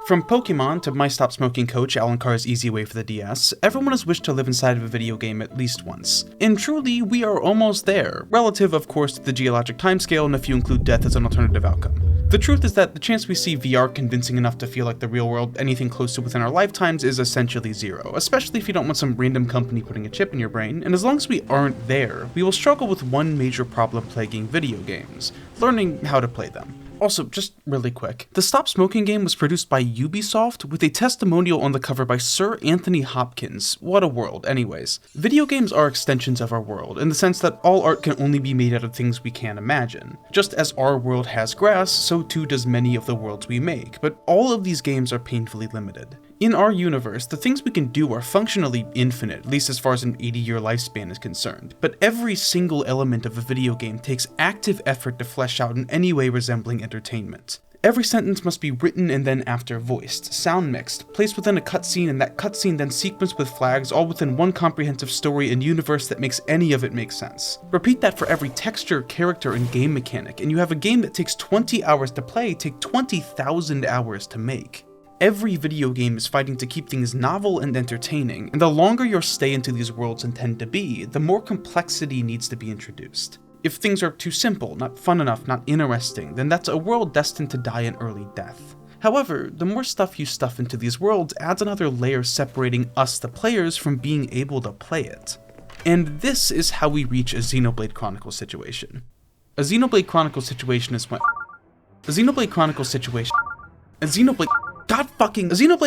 From Pokemon to My Stop Smoking Coach, Alan Carr's Easy Way for the DS, everyone has wished to live inside of a video game at least once. And truly, we are almost there, relative of course to the geologic timescale and if you include death as an alternative outcome. The truth is that the chance we see VR convincing enough to feel like the real world anything close to within our lifetimes is essentially zero, especially if you don't want some random company putting a chip in your brain, and as long as we aren't there, we will struggle with one major problem plaguing video games: learning how to play them. Also, just really quick, the Stop Smoking game was produced by Ubisoft with a testimonial on the cover by Sir Anthony Hopkins. What a world, anyways. Video games are extensions of our world, in the sense that all art can only be made out of things we can't imagine. Just as our world has grass, so too does many of the worlds we make, but all of these games are painfully limited. In our universe, the things we can do are functionally infinite, at least as far as an 80-year lifespan is concerned, but every single element of a video game takes active effort to flesh out in any way resembling entertainment. Every sentence must be written and then after voiced, sound mixed, placed within a cutscene, and that cutscene then sequenced with flags, all within one comprehensive story and universe that makes any of it make sense. Repeat that for every texture, character, and game mechanic, and you have a game that takes 20 hours to play, take 20,000 hours to make. Every video game is fighting to keep things novel and entertaining, and the longer your stay into these worlds intend to be, the more complexity needs to be introduced. If things are too simple, not fun enough, not interesting, then that's a world destined to die an early death. However, the more stuff you stuff into these worlds adds another layer separating us, the players, from being able to play it. And this is how we reach a Xenoblade Chronicles situation. A Xenoblade Chronicles situation is when... A Xenoblade Chronicles situation... A Xenoblade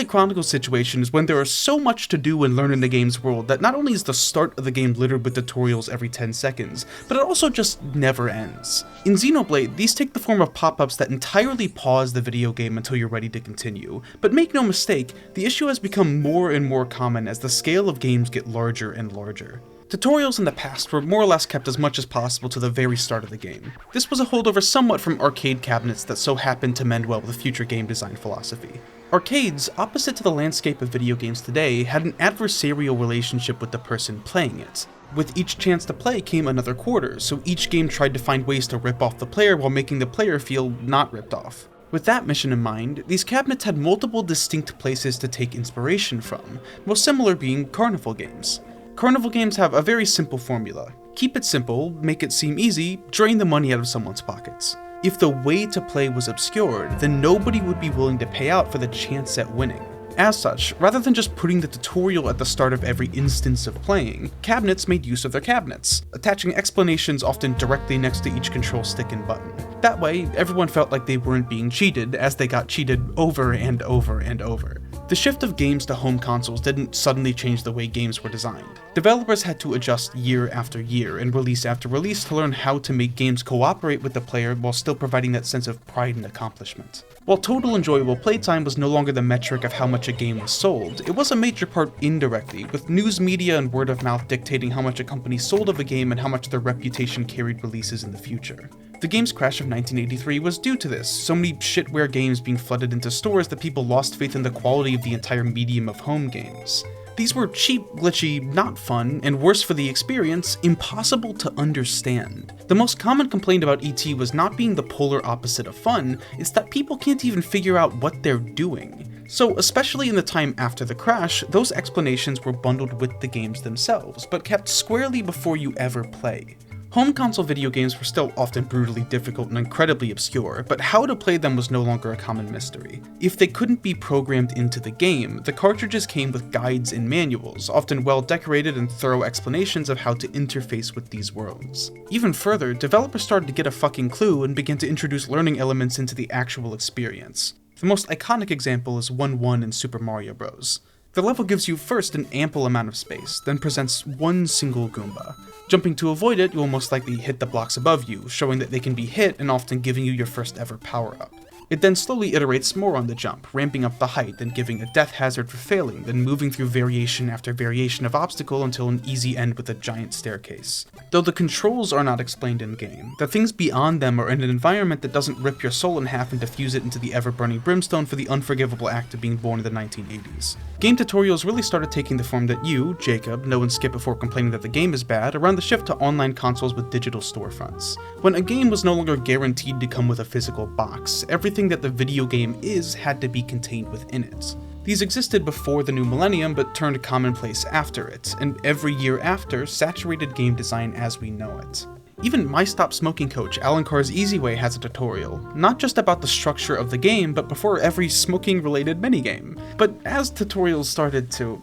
Chronicles situation is when there is so much to do and learn in the game's world that not only is the start of the game littered with tutorials every 10 seconds, but it also just never ends. In Xenoblade, these take the form of pop-ups that entirely pause the video game until you're ready to continue, but make no mistake, the issue has become more and more common as the scale of games get larger and larger. Tutorials in the past were more or less kept as much as possible to the very start of the game. This was a holdover somewhat from arcade cabinets that so happened to mend well with future game design philosophy. Arcades, opposite to the landscape of video games today, had an adversarial relationship with the person playing it. With each chance to play came another quarter, so each game tried to find ways to rip off the player while making the player feel not ripped off. With that mission in mind, these cabinets had multiple distinct places to take inspiration from, most similar being carnival games. Carnival games have a very simple formula. Keep it simple, make it seem easy, drain the money out of someone's pockets. If the way to play was obscured, then nobody would be willing to pay out for the chance at winning. As such, rather than just putting the tutorial at the start of every instance of playing, cabinets made use of their cabinets, attaching explanations often directly next to each control stick and button. That way, everyone felt like they weren't being cheated, as they got cheated over and over and over. The shift of games to home consoles didn't suddenly change the way games were designed. Developers had to adjust year after year and release after release to learn how to make games cooperate with the player while still providing that sense of pride and accomplishment. While total enjoyable playtime was no longer the metric of how much a game was sold, it was a major part indirectly, with news media and word of mouth dictating how much a company sold of a game and how much their reputation carried releases in the future. The game's crash of 1983 was due to this, so many shitware games being flooded into stores that people lost faith in the quality of the entire medium of home games. These were cheap, glitchy, not fun, and worse for the experience, impossible to understand. The most common complaint about ET was not being the polar opposite of fun, it's that people can't even figure out what they're doing. So, especially in the time after the crash, those explanations were bundled with the games themselves, but kept squarely before you ever play. Home console video games were still often brutally difficult and incredibly obscure, but how to play them was no longer a common mystery. If they couldn't be programmed into the game, the cartridges came with guides and manuals, often well-decorated and thorough explanations of how to interface with these worlds. Even further, developers started to get a fucking clue and began to introduce learning elements into the actual experience. The most iconic example is 1-1 in Super Mario Bros. The level gives you first an ample amount of space, then presents one single Goomba. Jumping to avoid it, you will most likely hit the blocks above you, showing that they can be hit and often giving you your first ever power-up. It then slowly iterates more on the jump, ramping up the height, then giving a death hazard for failing, then moving through variation after variation of obstacle until an easy end with a giant staircase. Though the controls are not explained in-game, the things beyond them are in an environment that doesn't rip your soul in half and diffuse it into the ever-burning brimstone for the unforgivable act of being born in the 1980s. Game tutorials really started taking the form that you, Jacob, know and skip before complaining that the game is bad around the shift to online consoles with digital storefronts. When a game was no longer guaranteed to come with a physical box, everything everything that the video game had to be contained within it. These existed before the new millennium, but turned commonplace after it, and every year after saturated game design as we know it. Even my Stop Smoking coach, Alan Carr's Easy Way, has a tutorial, not just about the structure of the game, but before every smoking-related minigame. But as tutorials started to...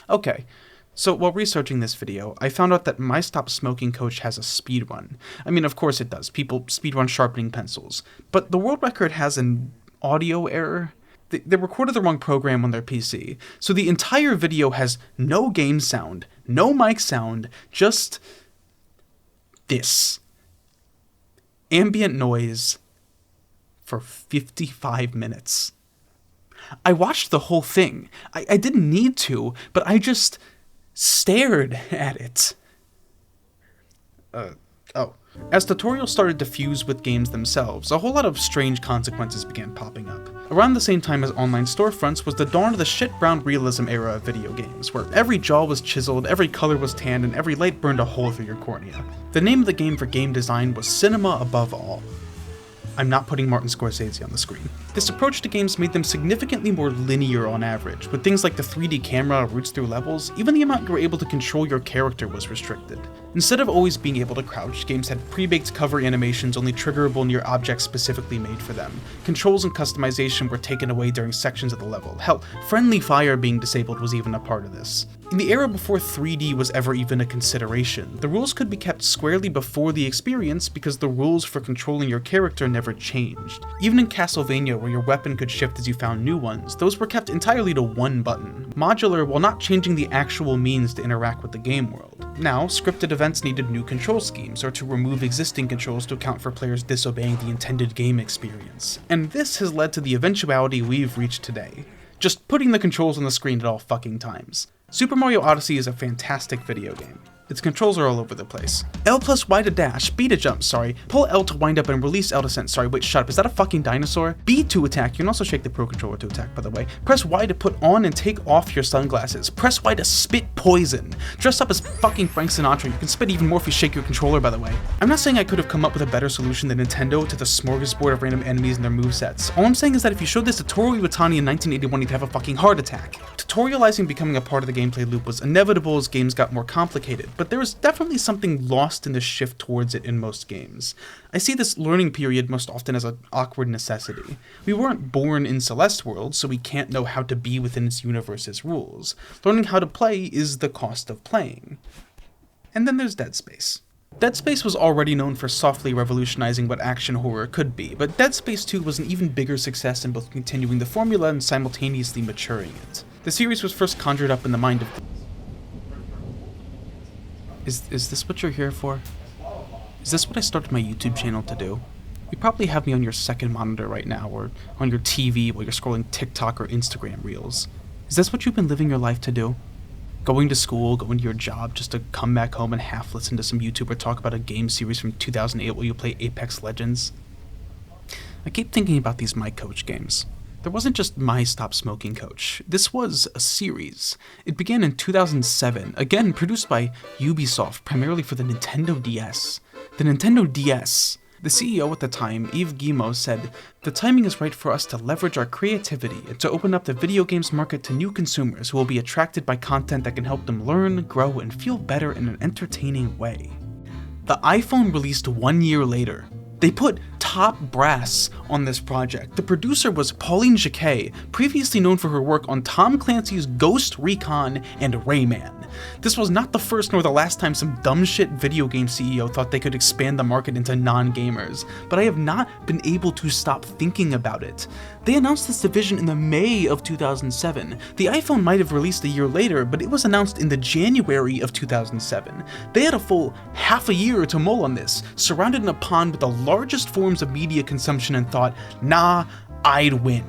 Okay. So while researching this video, I found out that my Stop Smoking coach has a speedrun. I mean, of course it does. People speedrun sharpening pencils. But the world record has an audio error. They recorded the wrong program on their PC. So the entire video has no game sound, no mic sound, just this. Ambient noise for 55 minutes. I watched the whole thing. I didn't need to, but I just stared at it. As tutorials started to fuse with games themselves, a whole lot of strange consequences began popping up. Around the same time as online storefronts was the dawn of the shit-brown realism era of video games, where every jaw was chiseled, every color was tanned, and every light burned a hole through your cornea. The name of the game for game design was cinema above all. I'm not putting Martin Scorsese on the screen. This approach to games made them significantly more linear on average, with things like the 3D camera, routes through levels. Even the amount you were able to control your character was restricted. Instead of always being able to crouch, games had pre-baked cover animations only triggerable near objects specifically made for them. Controls and customization were taken away during sections of the level. Hell, friendly fire being disabled was even a part of this. In the era before 3D was ever even a consideration, the rules could be kept squarely before the experience because the rules for controlling your character never changed. Even in Castlevania, where your weapon could shift as you found new ones, those were kept entirely to one button, modular while not changing the actual means to interact with the game world. Now, scripted events needed new control schemes, or to remove existing controls to account for players disobeying the intended game experience. And this has led to the eventuality we've reached today. Just putting the controls on the screen at all fucking times. Super Mario Odyssey is a fantastic video game. Its controls are all over the place. L plus Y to dash, B to jump, sorry. Pull L to wind up and release L to send, sorry, wait, shut up, is that a fucking dinosaur? B to attack, you can also shake the Pro Controller to attack, by the way. Press Y to put on and take off your sunglasses. Press Y to spit poison. Dress up as fucking Frank Sinatra, you can spit even more if you shake your controller, by the way. I'm not saying I could have come up with a better solution than Nintendo to the smorgasbord of random enemies and their movesets. All I'm saying is that if you showed this to Toru Iwatani in 1981, you'd have a fucking heart attack. Tutorializing becoming a part of the gameplay loop was inevitable as games got more complicated, but there was definitely something lost in the shift towards it in most games. I see this learning period most often as an awkward necessity. We weren't born in Celeste World, so we can't know how to be within its universe's rules. Learning how to play is the cost of playing. And then there's Dead Space. Dead Space was already known for softly revolutionizing what action horror could be, but Dead Space 2 was an even bigger success in both continuing the formula and simultaneously maturing it. The series was first conjured up in the mind of... Is this what you're here for? Is this what I started my YouTube channel to do? You probably have me on your second monitor right now, or on your TV while you're scrolling TikTok or Instagram Reels. Is this what you've been living your life to do? Going to school, going to your job, just to come back home and half listen to some YouTuber talk about a game series from 2008 while you play Apex Legends? I keep thinking about these My Coach games. There wasn't just My Stop Smoking Coach. This was a series. It began in 2007, again produced by Ubisoft, primarily for the Nintendo DS. The Nintendo DS. The CEO at the time, Yves Guillemot, said, "The timing is right for us to leverage our creativity and to open up the video games market to new consumers who will be attracted by content that can help them learn, grow, and feel better in an entertaining way." The iPhone released 1 year later. They put top brass on this project. The producer was Pauline Jacquet, previously known for her work on Tom Clancy's Ghost Recon and Rayman. This was not the first nor the last time some dumb shit video game CEO thought they could expand the market into non-gamers, but I have not been able to stop thinking about it. They announced this division in the May of 2007. The iPhone might have released a year later, but it was announced in the January of 2007. They had a full half a year to mull on this, surrounded in a pond with the largest forms of media consumption, and thought, nah, I'd win.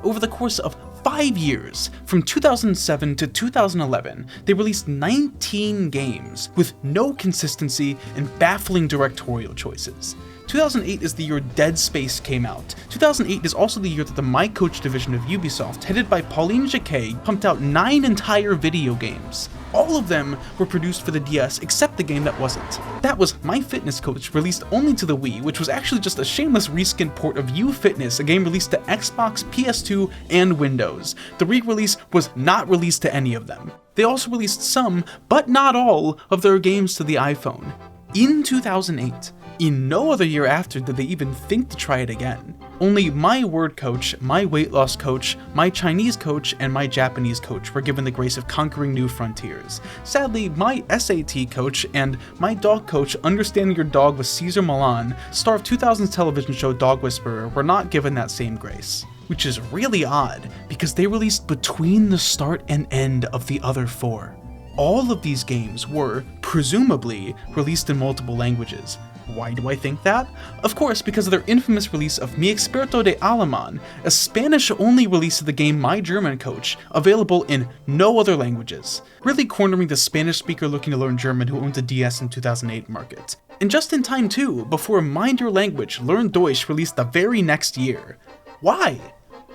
Over the course of 5 years, from 2007 to 2011, they released 19 games with no consistency and baffling directorial choices. 2008 is the year Dead Space came out. 2008 is also the year that the My Coach division of Ubisoft, headed by Pauline Jacquet, pumped out 9 entire video games. All of them were produced for the DS except the game that wasn't. That was My Fitness Coach, released only to the Wii, which was actually just a shameless reskin port of U Fitness, a game released to Xbox, PS2, and Windows. The re-release was not released to any of them. They also released some, but not all, of their games to the iPhone. In 2008, in no other year after did they even think to try it again. Only My Word Coach, My Weight Loss Coach, My Chinese Coach, and My Japanese Coach were given the grace of conquering new frontiers. Sadly, My SAT Coach and My Dog Coach, Understanding Your Dog with Cesar Millan, star of 2000's television show Dog Whisperer, were not given that same grace. Which is really odd, because they released between the start and end of the other 4. All of these games were, presumably, released in multiple languages. Why do I think that? Of course, because of their infamous release of Mi Experto de Alemán, a Spanish-only release of the game My German Coach, available in no other languages, really cornering the Spanish speaker looking to learn German who owned a DS in 2008 market. And just in time too, before Mind Your Language, Learn Deutsch released the very next year. Why?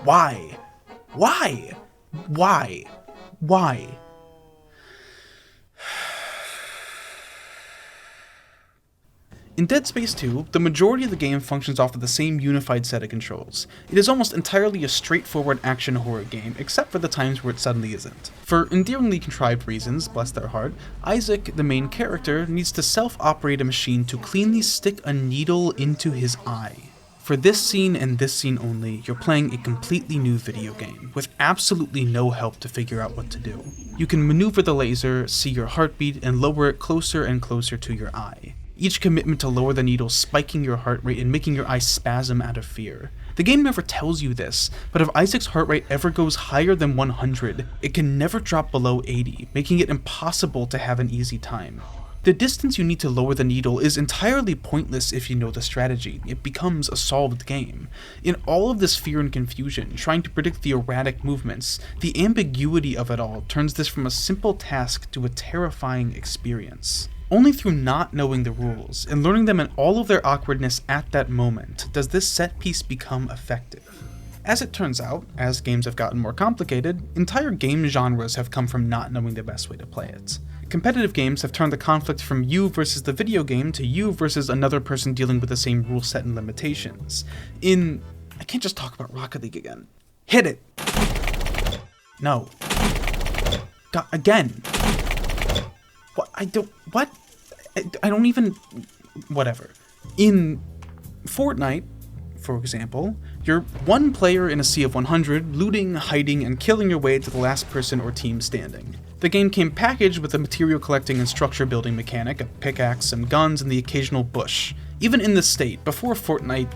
Why? Why? Why? Why? In Dead Space 2, the majority of the game functions off of the same unified set of controls. It is almost entirely a straightforward action horror game, except for the times where it suddenly isn't. For endearingly contrived reasons, bless their heart, Isaac, the main character, needs to self-operate a machine to cleanly stick a needle into his eye. For this scene and this scene only, you're playing a completely new video game, with absolutely no help to figure out what to do. You can maneuver the laser, see your heartbeat, and lower it closer and closer to your eye. Each commitment to lower the needle spiking your heart rate and making your eyes spasm out of fear. The game never tells you this, but if Isaac's heart rate ever goes higher than 100, it can never drop below 80, making it impossible to have an easy time. The distance you need to lower the needle is entirely pointless if you know the strategy. It becomes a solved game. In all of this fear and confusion, trying to predict the erratic movements, the ambiguity of it all turns this from a simple task to a terrifying experience. Only through not knowing the rules, and learning them in all of their awkwardness at that moment, does this set piece become effective. As it turns out, as games have gotten more complicated, entire game genres have come from not knowing the best way to play it. Competitive games have turned the conflict from you versus the video game to you versus another person dealing with the same rule set and limitations. I can't just talk about Rocket League again. Hit it! No. God, again. What? I don't even... Whatever. In Fortnite, for example, you're one player in a sea of 100, looting, hiding, and killing your way to the last person or team standing. The game came packaged with a material collecting and structure building mechanic, a pickaxe, some guns, and the occasional bush. Even in this state, before Fortnite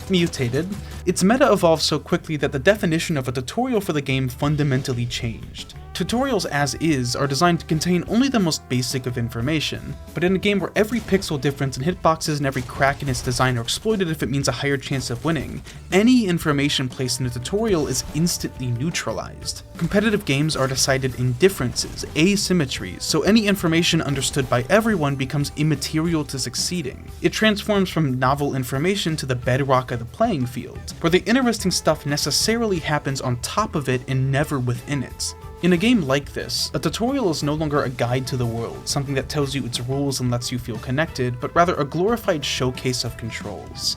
mutated, its meta evolved so quickly that the definition of a tutorial for the game fundamentally changed. Tutorials as is are designed to contain only the most basic of information, but in a game where every pixel difference and hitboxes and every crack in its design are exploited if it means a higher chance of winning, any information placed in a tutorial is instantly neutralized. Competitive games are decided in differences, asymmetries, so any information understood by everyone becomes immaterial to succeeding. It transforms from novel information to the bedrock of the playing field, where the interesting stuff necessarily happens on top of it and never within it. In a game like this, a tutorial is no longer a guide to the world, something that tells you its rules and lets you feel connected, but rather a glorified showcase of controls.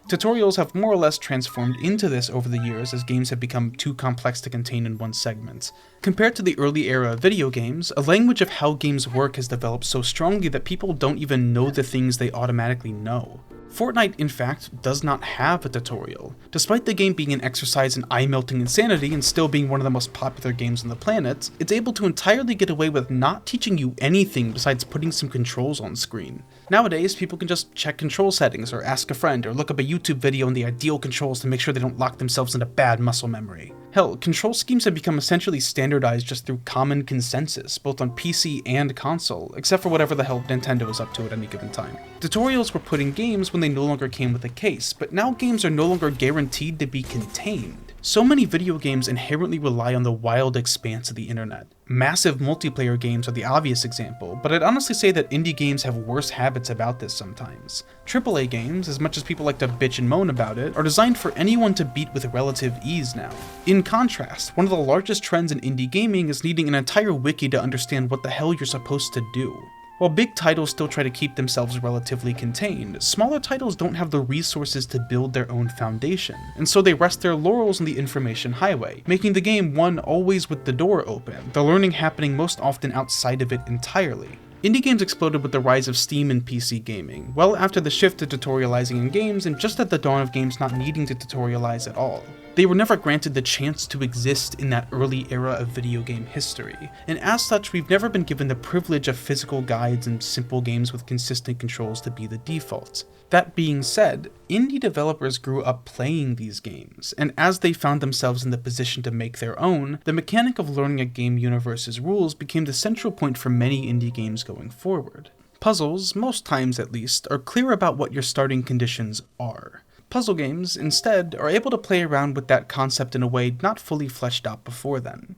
Tutorials have more or less transformed into this over the years as games have become too complex to contain in one segment. Compared to the early era of video games, a language of how games work has developed so strongly that people don't even know the things they automatically know. Fortnite, in fact, does not have a tutorial. Despite the game being an exercise in eye-melting insanity and still being one of the most popular games on the planet, it's able to entirely get away with not teaching you anything besides putting some controls on screen. Nowadays, people can just check control settings or ask a friend or look up a YouTube video on the ideal controls to make sure they don't lock themselves into bad muscle memory. Hell, control schemes have become essentially standardized just through common consensus, both on PC and console, except for whatever the hell Nintendo is up to at any given time. Tutorials were put in games when they no longer came with a case, but now games are no longer guaranteed to be contained. So many video games inherently rely on the wild expanse of the internet. Massive multiplayer games are the obvious example, but I'd honestly say that indie games have worse habits about this sometimes. AAA games, as much as people like to bitch and moan about it, are designed for anyone to beat with relative ease now. In contrast, one of the largest trends in indie gaming is needing an entire wiki to understand what the hell you're supposed to do. While big titles still try to keep themselves relatively contained, smaller titles don't have the resources to build their own foundation, and so they rest their laurels on the information highway, making the game one always with the door open, the learning happening most often outside of it entirely. Indie games exploded with the rise of Steam and PC gaming, well after the shift to tutorializing in games and just at the dawn of games not needing to tutorialize at all. They were never granted the chance to exist in that early era of video game history, and as such we've never been given the privilege of physical guides and simple games with consistent controls to be the default. That being said, indie developers grew up playing these games, and as they found themselves in the position to make their own, the mechanic of learning a game universe's rules became the central point for many indie games going forward. Puzzles, most times at least, are clear about what your starting conditions are. Puzzle games, instead, are able to play around with that concept in a way not fully fleshed out before then.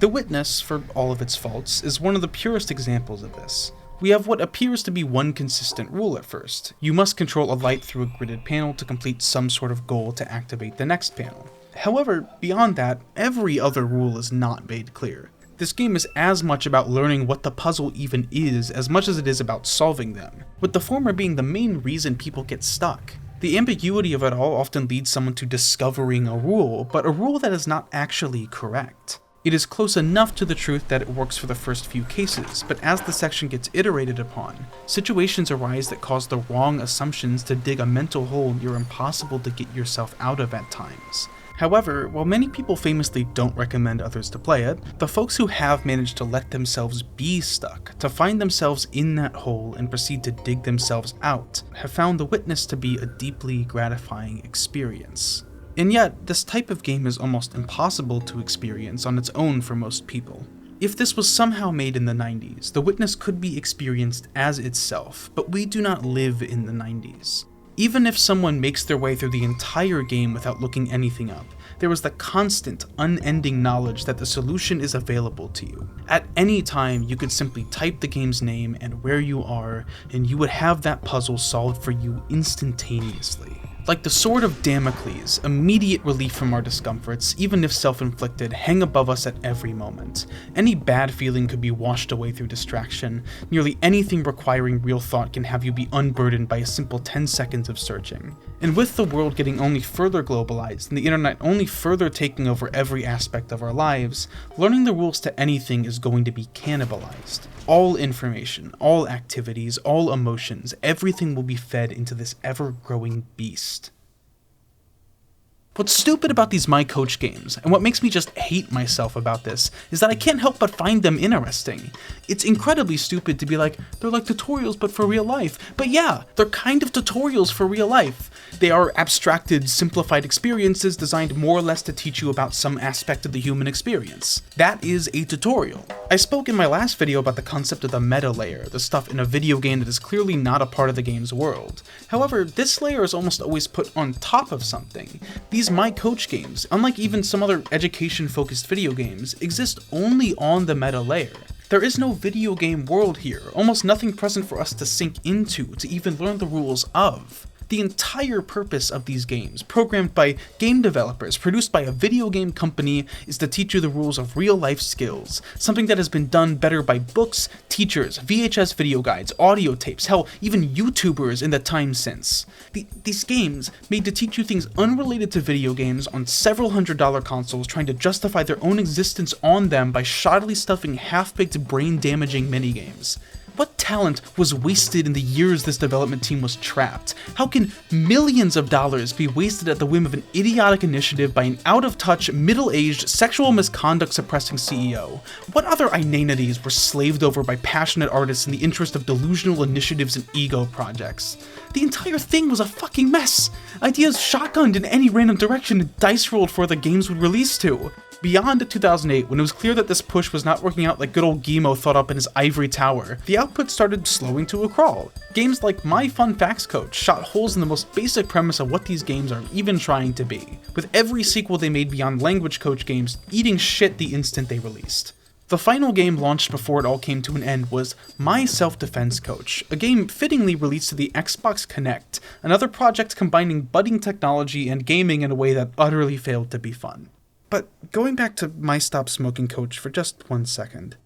The Witness, for all of its faults, is one of the purest examples of this. We have what appears to be one consistent rule at first. You must control a light through a gridded panel to complete some sort of goal to activate the next panel. However, beyond that, every other rule is not made clear. This game is as much about learning what the puzzle even is as much as it is about solving them, with the former being the main reason people get stuck. The ambiguity of it all often leads someone to discovering a rule, but a rule that is not actually correct. It is close enough to the truth that it works for the first few cases, but as the section gets iterated upon, situations arise that cause the wrong assumptions to dig a mental hole near impossible to get yourself out of at times. However, while many people famously don't recommend others to play it, the folks who have managed to let themselves be stuck, to find themselves in that hole and proceed to dig themselves out, have found The Witness to be a deeply gratifying experience. And yet, this type of game is almost impossible to experience on its own for most people. If this was somehow made in the 90s, The Witness could be experienced as itself, but we do not live in the 90s. Even if someone makes their way through the entire game without looking anything up, there is the constant, unending knowledge that the solution is available to you. At any time, you could simply type the game's name and where you are, and you would have that puzzle solved for you instantaneously. Like the sword of Damocles, immediate relief from our discomforts, even if self-inflicted, hang above us at every moment. Any bad feeling could be washed away through distraction. Nearly anything requiring real thought can have you be unburdened by a simple 10 seconds of searching. And with the world getting only further globalized and the internet only further taking over every aspect of our lives, learning the rules to anything is going to be cannibalized. All information, all activities, all emotions, everything will be fed into this ever-growing beast. What's stupid about these My Coach games, and what makes me just hate myself about this, is that I can't help but find them interesting. It's incredibly stupid to be like, they're like tutorials but for real life. But yeah, they're kind of tutorials for real life. They are abstracted, simplified experiences designed more or less to teach you about some aspect of the human experience. That is a tutorial. I spoke in my last video about the concept of the meta layer, the stuff in a video game that is clearly not a part of the game's world. However, this layer is almost always put on top of something. These My Coach games, unlike even some other education-focused video games, exist only on the meta layer. There is no video game world here, almost nothing present for us to sink into, to even learn the rules of. The entire purpose of these games, programmed by game developers, produced by a video game company, is to teach you the rules of real-life skills, something that has been done better by books, teachers, VHS video guides, audio tapes, hell, even YouTubers in the time since. These games, made to teach you things unrelated to video games on several $100 consoles trying to justify their own existence on them by shoddily stuffing half-baked brain-damaging minigames. What talent was wasted in the years this development team was trapped? How can millions of dollars be wasted at the whim of an idiotic initiative by an out-of-touch, middle-aged, sexual misconduct-suppressing CEO? What other inanities were slaved over by passionate artists in the interest of delusional initiatives and ego projects? The entire thing was a fucking mess. Ideas shotgunned in any random direction and dice rolled for the games would release to. Beyond 2008, when it was clear that this push was not working out like good old Guillemot thought up in his ivory tower, the output started slowing to a crawl. Games like My Fun Facts Coach shot holes in the most basic premise of what these games are even trying to be, with every sequel they made beyond Language Coach games eating shit the instant they released. The final game launched before it all came to an end was My Self-Defense Coach, a game fittingly released to the Xbox Kinect, another project combining budding technology and gaming in a way that utterly failed to be fun. But going back to My Stop Smoking Coach for just 1 second,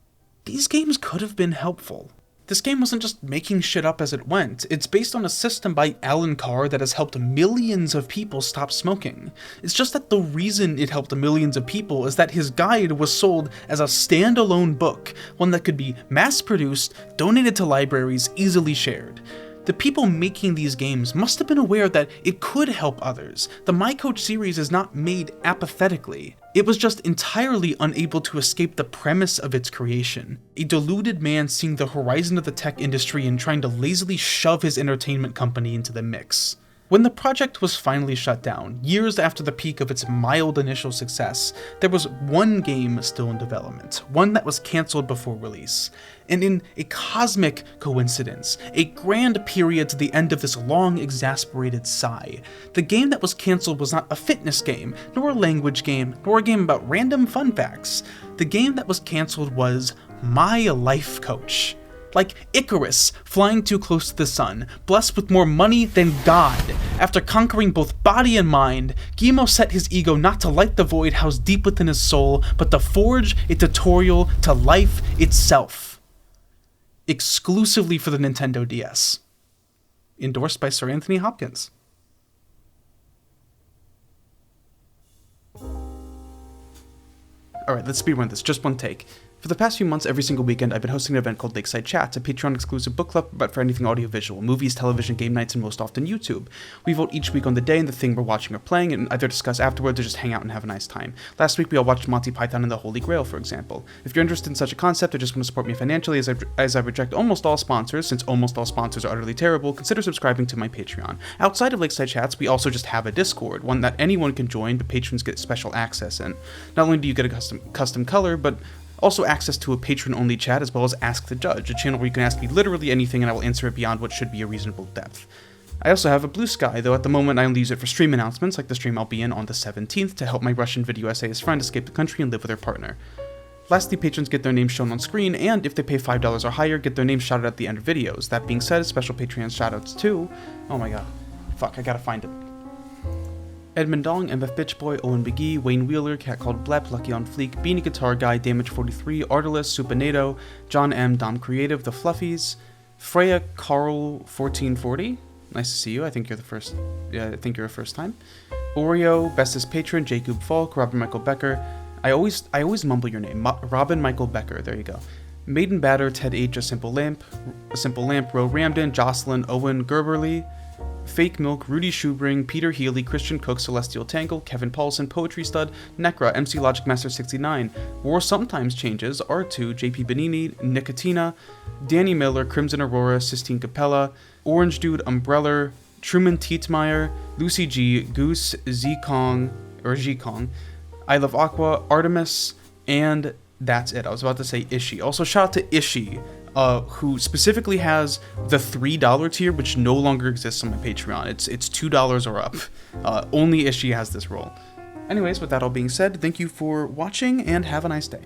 these games could have been helpful. This game wasn't just making shit up as it went, it's based on a system by Alan Carr that has helped millions of people stop smoking. It's just that the reason it helped millions of people is that his guide was sold as a standalone book, one that could be mass-produced, donated to libraries, easily shared. The people making these games must have been aware that it could help others. The My Coach series is not made apathetically. It was just entirely unable to escape the premise of its creation. A deluded man seeing the horizon of the tech industry and trying to lazily shove his entertainment company into the mix. When the project was finally shut down, years after the peak of its mild initial success, there was one game still in development, one that was cancelled before release. And in a cosmic coincidence, a grand period to the end of this long, exasperated sigh, the game that was cancelled was not a fitness game, nor a language game, nor a game about random fun facts. The game that was cancelled was My Life Coach. Like Icarus, flying too close to the sun, blessed with more money than God. After conquering both body and mind, Guillemot set his ego not to light the void housed deep within his soul, but to forge a tutorial to life itself. Exclusively for the Nintendo DS. Endorsed by Sir Anthony Hopkins. Alright, let's speedrun this, just one take. For the past few months, every single weekend, I've been hosting an event called Lakeside Chats, a Patreon-exclusive book club, but for anything audiovisual, movies, television, game nights, and most often YouTube. We vote each week on the day and the thing we're watching or playing, and either discuss afterwards or just hang out and have a nice time. Last week, we all watched Monty Python and the Holy Grail, for example. If you're interested in such a concept or just want to support me financially, as I reject almost all sponsors, since almost all sponsors are utterly terrible, consider subscribing to my Patreon. Outside of Lakeside Chats, we also just have a Discord, one that anyone can join, but patrons get special access in. Not only do you get a custom color, but also access to a patron-only chat as well as Ask the Judge, a channel where you can ask me literally anything and I will answer it beyond what should be a reasonable depth. I also have a Blue Sky, though at the moment I only use it for stream announcements, like the stream I'll be in on the 17th to help my Russian video essayist friend escape the country and live with her partner. Lastly, patrons get their names shown on screen, and if they pay $5 or higher, get their names shouted at the end of videos. That being said, special Patreon shoutouts too. Oh my god. Fuck, I gotta find it. Edmund Dong, MF Bitchboy, Owen McGee, Wayne Wheeler, Cat Called Blep, Lucky on Fleek, Beanie Guitar Guy, Damage43, Artilus, Supinato, John M, Dom Creative, The Fluffies, Freya Carl 1440. Nice to see you. I think you're the first. Yeah, I think you're a first time. Oreo, Bestest Patron, Jacob Falk, Robin Michael Becker. I always mumble your name. Robin Michael Becker. There you go. Maiden Batter, Ted H, A Simple Lamp, Ro Ramden, Jocelyn, Owen Gerberly, Fake Milk, Rudy Schubring, Peter Healy, Christian Cook, Celestial Tangle, Kevin Paulson, Poetry Stud, Necra, MC Logic Master 69, War Sometimes Changes, R2, JP Benini, Nicotina, Danny Miller, Crimson Aurora, Sistine Capella, Orange Dude, Umbrella, Truman Tietmeyer, Lucy G, Goose, Zkong, I Love Aqua, Artemis, and that's it. I was about to say Ishi. Also, shout out to Ishi, who specifically has the $3 tier, which no longer exists on my Patreon. It's $2 or up. Only Ishi has this role. Anyways, with that all being said, thank you for watching, and have a nice day.